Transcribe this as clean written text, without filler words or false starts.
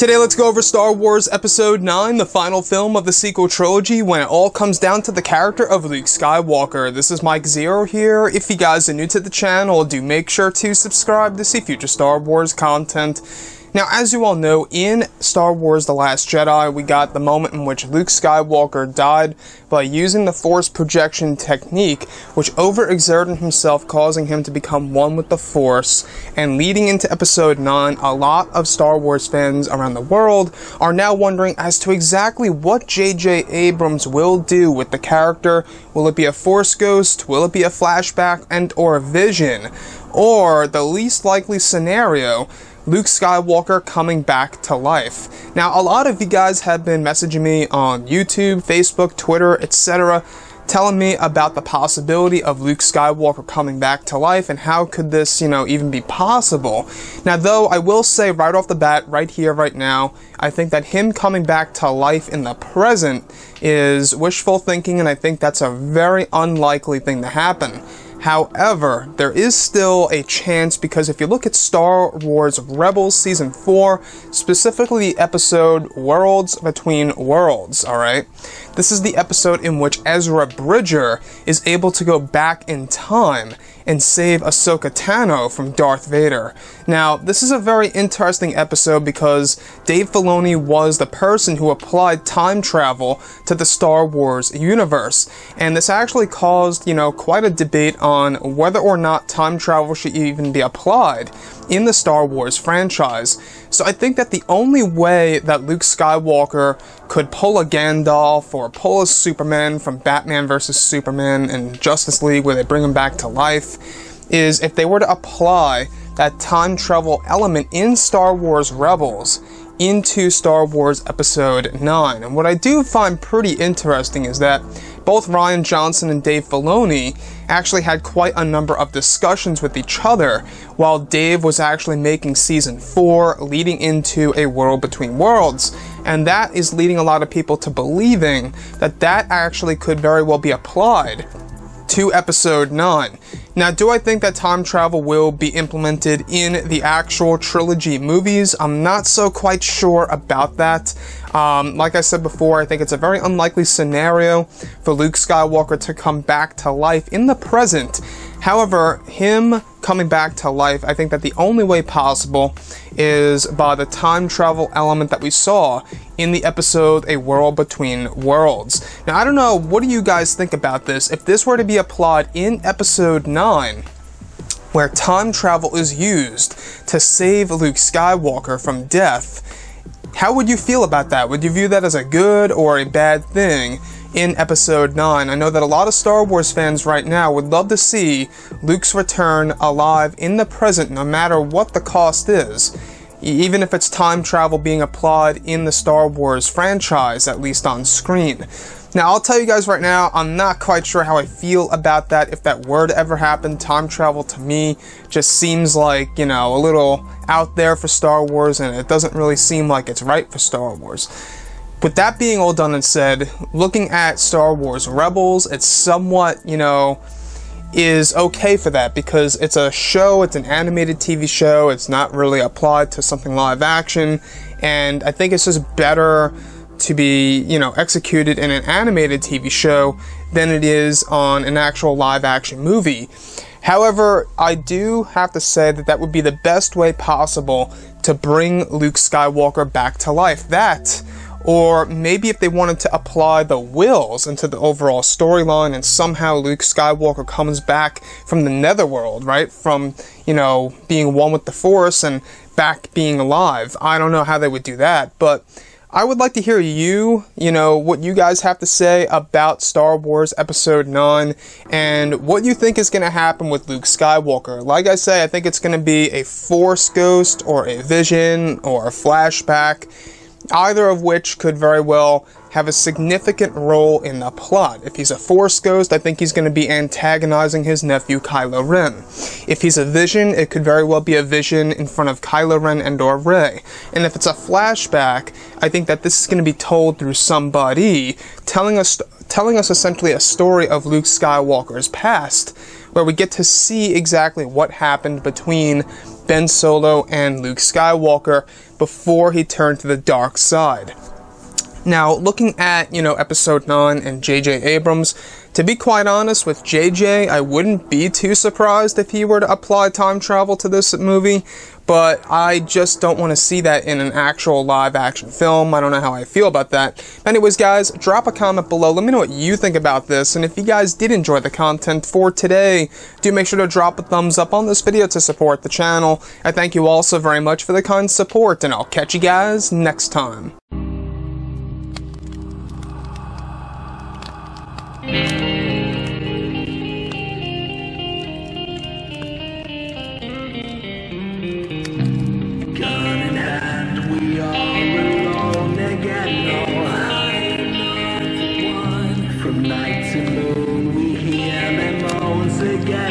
Today let's go over Star Wars Episode 9, the final film of the sequel trilogy, when it all comes down to the character of Luke Skywalker. This is Mike Zero here. If you guys are new to the channel, do make sure to subscribe to see future Star Wars content. Now, as you all know, in Star Wars The Last Jedi, we got the moment in which Luke Skywalker died by using the Force projection technique, which overexerted himself, causing him to become one with the Force. And leading into Episode 9, a lot of Star Wars fans around the world are now wondering as to exactly what J.J. Abrams will do with the character. Will it be a Force ghost? Will it be a flashback and/or a vision? Or, the least likely scenario, Luke Skywalker coming back to life. Now, a lot of you guys have been messaging me on YouTube, Facebook, Twitter, etc., telling me about the possibility of Luke Skywalker coming back to life and how could this, even be possible. Now, though, I will say right off the bat, right here, right now, I think that him coming back to life in the present is wishful thinking, and I think that's a very unlikely thing to happen. However, there is still a chance, because if you look at Star Wars Rebels Season 4, specifically the episode Worlds Between Worlds, alright? This is the episode in which Ezra Bridger is able to go back in time and save Ahsoka Tano from Darth Vader. Now, this is a very interesting episode because Dave Filoni was the person who applied time travel to the Star Wars universe, and this actually caused, quite a debate on whether or not time travel should even be applied in the Star Wars franchise. So I think that the only way that Luke Skywalker could pull a Gandalf or pull a Superman from Batman vs. Superman and Justice League, where they bring him back to life, is if they were to apply that time travel element in Star Wars Rebels into Star Wars Episode 9. And what I do find pretty interesting is that both Rian Johnson and Dave Filoni actually had quite a number of discussions with each other while Dave was actually making Season 4, leading into A World Between Worlds. And that is leading a lot of people to believing that that actually could very well be applied to Episode 9. Now, do I think that time travel will be implemented in the actual trilogy movies? I'm not so quite sure about that. Like I said before, I think it's a very unlikely scenario for Luke Skywalker to come back to life in the present. However, him coming back to life, I think that the only way possible is by the time travel element that we saw in the episode A World Between Worlds. Now, I don't know, what do you guys think about this? If this were to be applied in Episode 9, where time travel is used to save Luke Skywalker from death, how would you feel about that? Would you view that as a good or a bad thing in Episode 9? I know that a lot of Star Wars fans right now would love to see Luke's return alive in the present, no matter what the cost is. Even if it's time travel being applied in the Star Wars franchise, at least on screen. Now, I'll tell you guys right now, I'm not quite sure how I feel about that. If that were to ever happen, time travel to me just seems like, a little out there for Star Wars, and it doesn't really seem like it's right for Star Wars. With that being all done and said, looking at Star Wars Rebels, it's somewhat, is okay for that, because it's a show, it's an animated TV show, it's not really applied to something live action, and I think it's just better to be, executed in an animated TV show than it is on an actual live action movie. However, I do have to say that that would be the best way possible to bring Luke Skywalker back to life. That, or maybe if they wanted to apply the wills into the overall storyline and somehow Luke Skywalker comes back from the netherworld, right? From, being one with the Force and back being alive. I don't know how they would do that, but I would like to hear what you guys have to say about Star Wars Episode 9 and what you think is going to happen with Luke Skywalker. Like I say, I think it's going to be a Force ghost or a vision or a flashback, either of which could very well have a significant role in the plot. If he's a Force ghost, I think he's going to be antagonizing his nephew Kylo Ren. If he's a vision, it could very well be a vision in front of Kylo Ren and/or Rey. And if it's a flashback, I think that this is going to be told through somebody telling us essentially a story of Luke Skywalker's past, where we get to see exactly what happened between Ben Solo and Luke Skywalker before he turned to the dark side. Now, looking at, Episode 9 and J.J. Abrams, to be quite honest with J.J., I wouldn't be too surprised if he were to apply time travel to this movie, but I just don't want to see that in an actual live-action film. I don't know how I feel about that. Anyways, guys, drop a comment below. Let me know what you think about this, and if you guys did enjoy the content for today, do make sure to drop a thumbs up on this video to support the channel. I thank you all so very much for the kind support, and I'll catch you guys next time. From night to moon we hear them moans again.